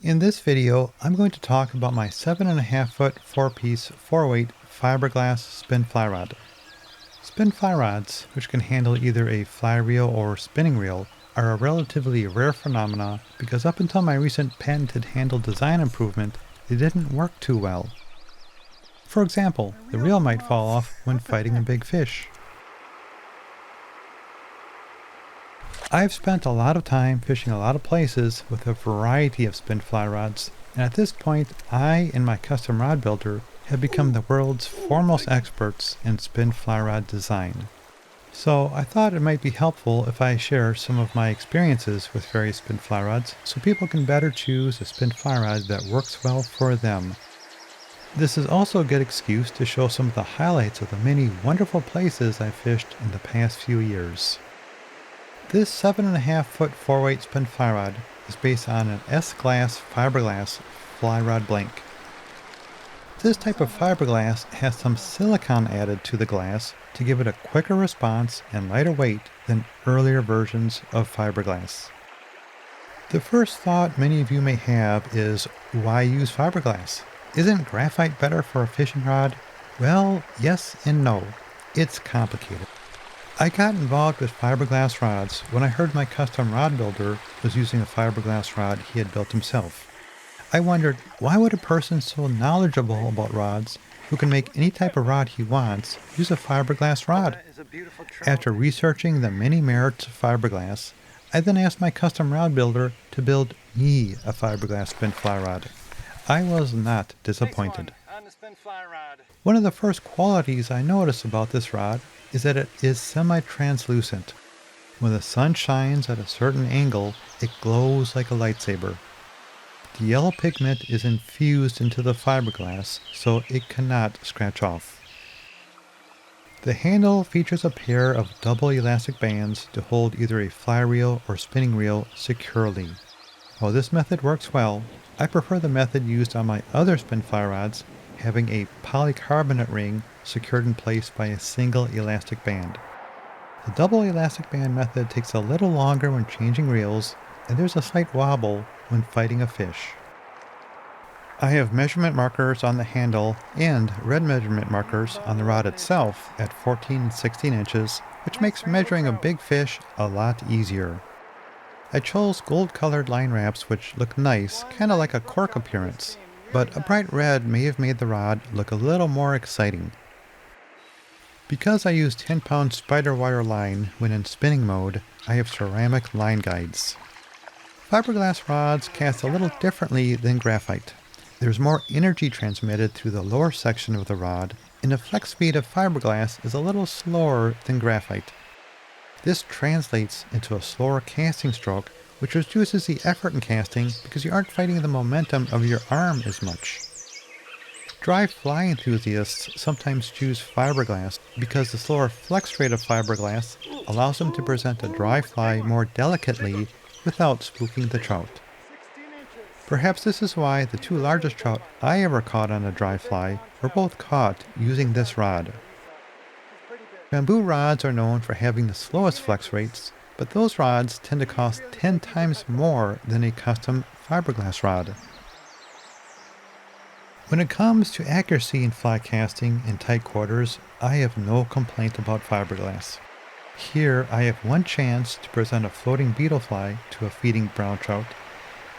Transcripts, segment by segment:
In this video, I'm going to talk about my 7.5-foot 4-piece 4-weight fiberglass spin fly rod. Spin fly rods, which can handle either a fly reel or spinning reel, are a relatively rare phenomena because up until my recent patented handle design improvement, they didn't work too well. For example, the reel might fall off when fighting a big fish. I've spent a lot of time fishing a lot of places with a variety of spin fly rods, and at this point I and my custom rod builder have become the world's foremost experts in spin fly rod design. So I thought it might be helpful if I share some of my experiences with various spin fly rods so people can better choose a spin fly rod that works well for them. This is also a good excuse to show some of the highlights of the many wonderful places I've fished in the past few years. This 7.5-foot 4-weight spin fly rod is based on an S-glass fiberglass fly rod blank. This type of fiberglass has some silicone added to the glass to give it a quicker response and lighter weight than earlier versions of fiberglass. The first thought many of you may have is, why use fiberglass? Isn't graphite better for a fishing rod? Well, yes and no. It's complicated. I got involved with fiberglass rods when I heard my custom rod builder was using a fiberglass rod he had built himself. I wondered, why would a person so knowledgeable about rods, who can make any type of rod he wants, use a fiberglass rod? After researching the many merits of fiberglass, I then asked my custom rod builder to build me a fiberglass spin fly rod. I was not disappointed. One of the first qualities I noticed about this rod is that it is semi-translucent. When the sun shines at a certain angle, it glows like a lightsaber. The yellow pigment is infused into the fiberglass, so it cannot scratch off. The handle features a pair of double elastic bands to hold either a fly reel or spinning reel securely. While this method works well, I prefer the method used on my other spin fly rods, having a polycarbonate ring secured in place by a single elastic band. The double elastic band method takes a little longer when changing reels, and there's a slight wobble when fighting a fish. I have measurement markers on the handle and red measurement markers on the rod itself at 14 and 16 inches, which makes measuring a big fish a lot easier. I chose gold-colored line wraps which look nice, kind of like a cork appearance, but a bright red may have made the rod look a little more exciting. Because I use 10-pound spider wire line when in spinning mode, I have ceramic line guides. Fiberglass rods cast a little differently than graphite. There's more energy transmitted through the lower section of the rod, and the flex speed of fiberglass is a little slower than graphite. This translates into a slower casting stroke, which reduces the effort in casting because you aren't fighting the momentum of your arm as much. Dry fly enthusiasts sometimes choose fiberglass because the slower flex rate of fiberglass allows them to present a dry fly more delicately without spooking the trout. Perhaps this is why the two largest trout I ever caught on a dry fly were both caught using this rod. Bamboo rods are known for having the slowest flex rates, but those rods tend to cost 10 times more than a custom fiberglass rod. When it comes to accuracy in fly casting in tight quarters, I have no complaint about fiberglass. Here I have one chance to present a floating beetle fly to a feeding brown trout,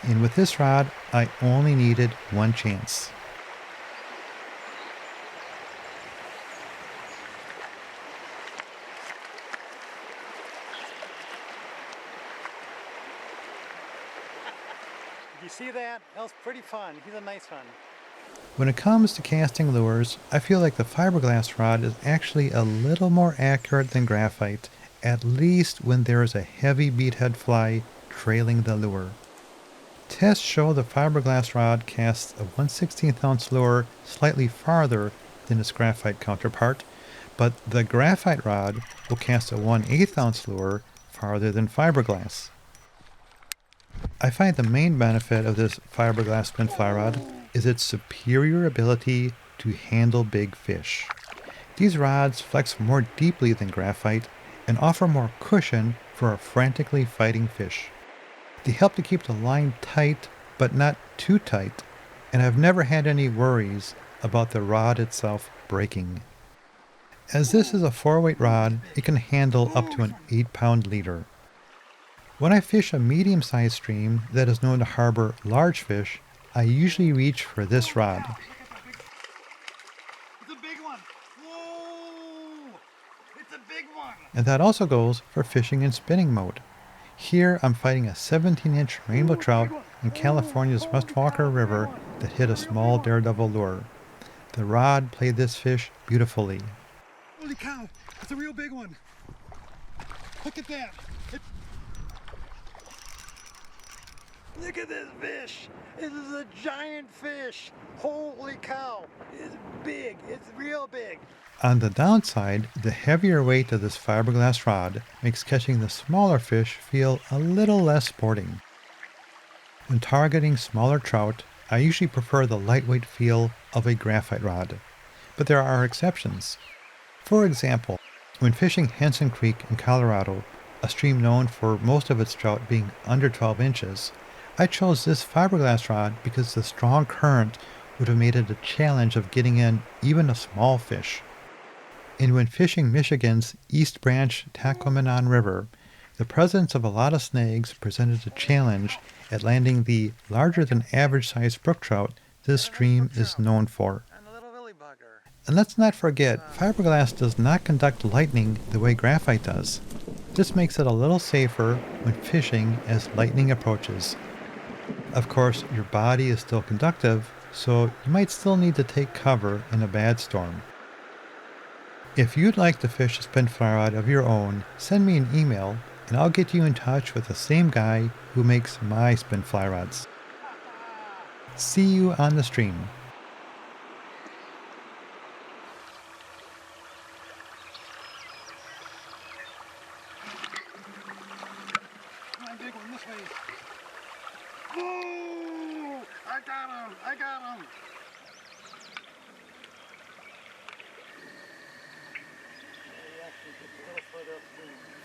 and with this rod I only needed one chance. You see that? That was pretty fun. He's a nice one. When it comes to casting lures, I feel like the fiberglass rod is actually a little more accurate than graphite, at least when there is a heavy beadhead fly trailing the lure. Tests show the fiberglass rod casts a 1/16 ounce lure slightly farther than its graphite counterpart, but the graphite rod will cast a 1/8 ounce lure farther than fiberglass. I find the main benefit of this fiberglass spin fly rod is its superior ability to handle big fish. These rods flex more deeply than graphite and offer more cushion for a frantically fighting fish. They help to keep the line tight but not too tight, and I've never had any worries about the rod itself breaking. As this is a 4-weight rod, it can handle up to an 8-pound leader. When I fish a medium-sized stream that is known to harbor large fish, I usually reach for this rod. It's a big one. Whoa! It's a big one. And that also goes for fishing in spinning mode. Here I'm fighting a 17-inch rainbow trout in California's West Walker River that hit a small daredevil lure. The rod played this fish beautifully. Holy cow! It's a real big one. Look at that. Look at this fish. It is a giant fish. Holy cow. It's big. It's real big. On the downside, the heavier weight of this fiberglass rod makes catching the smaller fish feel a little less sporting. When targeting smaller trout, I usually prefer the lightweight feel of a graphite rod, but there are exceptions. For example, when fishing Henson Creek in Colorado, a stream known for most of its trout being under 12 inches, I chose this fiberglass rod because the strong current would have made it a challenge of getting in even a small fish. And when fishing Michigan's East Branch Tacomanon River, the presence of a lot of snags presented a challenge at landing the larger than average sized brook trout this stream is known for. And a little willy bugger. And let's not forget, fiberglass does not conduct lightning the way graphite does. This makes it a little safer when fishing as lightning approaches. Of course, your body is still conductive, so you might still need to take cover in a bad storm. If you'd like to fish a spin fly rod of your own, send me an email and I'll get you in touch with the same guy who makes my spin fly rods. See you on the stream. Come on, big one, this way. Whoa! I got him! I got him! He actually gets a little further upstream.